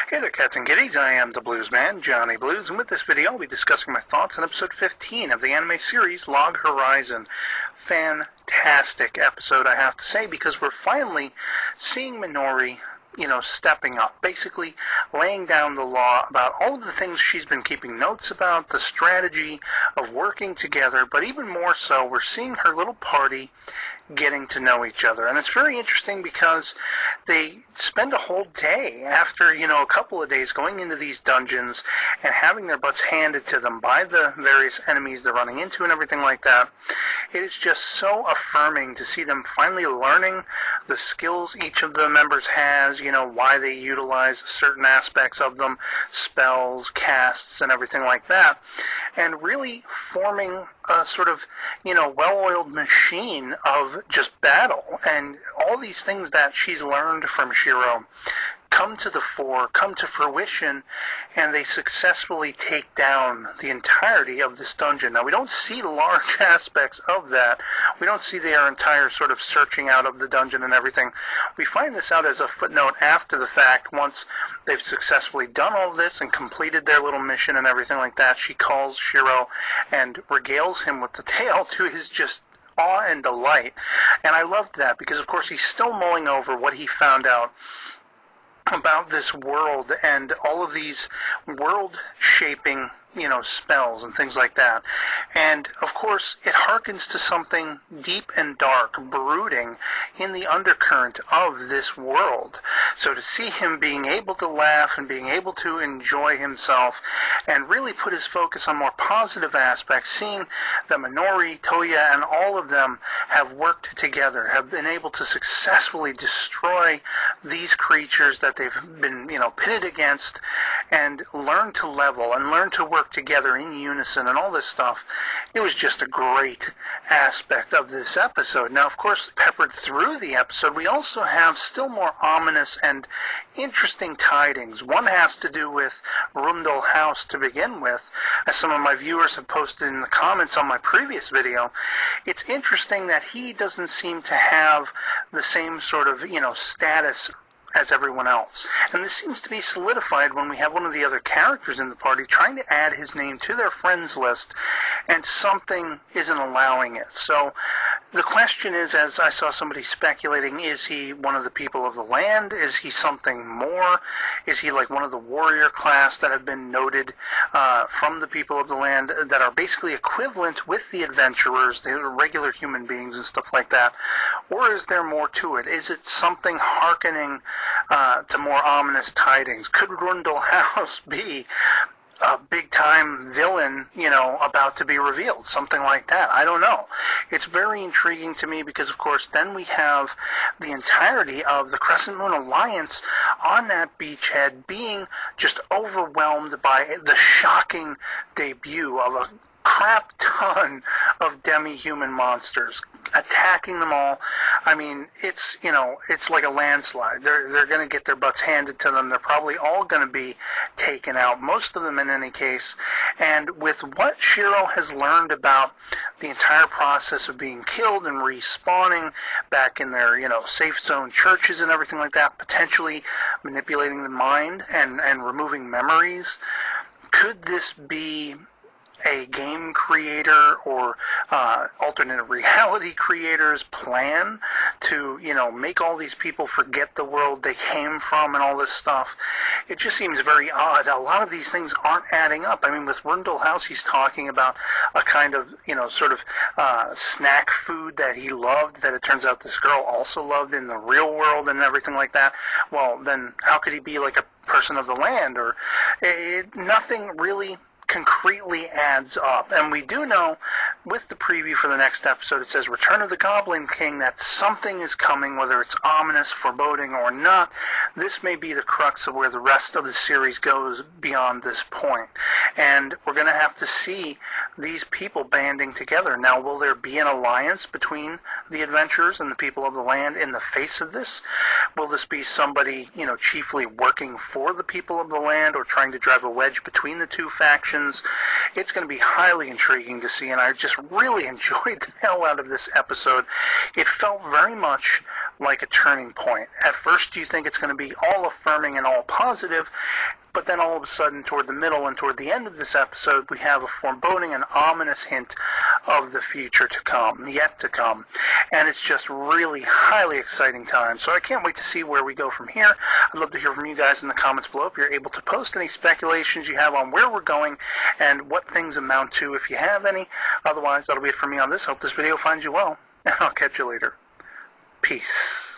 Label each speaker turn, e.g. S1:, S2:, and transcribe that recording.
S1: Hey there, cats and kitties. I am the Blues Man, Johnny Blues, and with this video I'll be discussing my thoughts on episode 15 of the anime series Log Horizon. Fantastic episode, I have to say, because we're finally seeing Minori, stepping up, basically laying down the law about all of the things she's been keeping notes about, the strategy of working together, but even more so, we're seeing her little party getting to know each other. And it's very interesting because they spend a whole day after, a couple of days going into these dungeons and having their butts handed to them by the various enemies they're running into and everything like that. It is just so affirming to see them finally learning the skills each of the members has, why they utilize certain aspects of them, spells, casts, and everything like that, and really forming a sort of, well-oiled machine of just battle. And all these things that she's learned from Shiro come to the fore, come to fruition, and they successfully take down the entirety of this dungeon. Now, we don't see large aspects of that. We don't see their entire sort of searching out of the dungeon and everything. We find this out as a footnote after the fact. Once they've successfully done all this and completed their little mission and everything like that, she calls Shiro and regales him with the tale to his just awe and delight. And I loved that because, of course, he's still mulling over what he found out about this world and all of these world-shaping, spells and things like that. And, of course, it harkens to something deep and dark, brooding in the undercurrent of this world. So to see him being able to laugh and being able to enjoy himself and really put his focus on more positive aspects, seeing that Minori, Toya, and all of them have worked together, have been able to successfully destroy these creatures that they've been, pitted against, and learn to level and learn to work together in unison and all this stuff. It was just a great aspect of this episode. Now, of course, peppered through the episode, we also have still more ominous and interesting tidings. One has to do with Rundle House to begin with. As some of my viewers have posted in the comments on my previous video, it's interesting that he doesn't seem to have the same sort of, status as everyone else. And this seems to be solidified when we have one of the other characters in the party trying to add his name to their friends list, and something isn't allowing it. So the question is, as I saw somebody speculating, is he one of the people of the land? Is he something more? Is he like one of the warrior class that have been noted from the people of the land that are basically equivalent with the adventurers, the regular human beings and stuff like that? Or is there more to it? Is it something hearkening to more ominous tidings? Could Rundle House be a big-time villain, about to be revealed, something like that? I don't know. It's very intriguing to me because, of course, then we have the entirety of the Crescent Moon Alliance on that beachhead being just overwhelmed by the shocking debut of a crap ton of demi-human monsters, attacking them all. I mean, it's like a landslide. They're going to get their butts handed to them. They're probably all going to be taken out, most of them in any case. And with what Shiro has learned about the entire process of being killed and respawning back in their, safe zone churches and everything like that, potentially manipulating the mind and removing memories, could this be a game creator or alternate reality creator's plan to, make all these people forget the world they came from and all this stuff? It just seems very odd. A lot of these things aren't adding up. I mean, with Rundle House, he's talking about a kind of, sort of snack food that he loved, that it turns out this girl also loved in the real world and everything like that. Well, then how could he be like a person of the land? Or nothing really concretely adds up. And we do know with the preview for the next episode, it says Return of the Goblin King, that something is coming, whether it's ominous, foreboding, or not. This may be the crux of where the rest of the series goes beyond this point. And we're going to have to see these people banding together. Now, will there be an alliance between the adventurers and the people of the land in the face of this? Will this be somebody, chiefly working for the people of the land or trying to drive a wedge between the two factions? It's going to be highly intriguing to see, and I just really enjoyed the hell out of this episode. It felt very much like a turning point. At first you think it's going to be all affirming and all positive, But then all of a sudden, toward the middle and toward the end of this episode, we have a foreboding and ominous hint of the future to come, yet to come. And it's just really highly exciting time. So I can't wait to see where we go from here. I'd love to hear from you guys in the comments below if you're able to post any speculations you have on where we're going and what things amount to, if you have any. Otherwise, that'll be it for me on this. Hope this video finds you well, and I'll catch you later. Peace.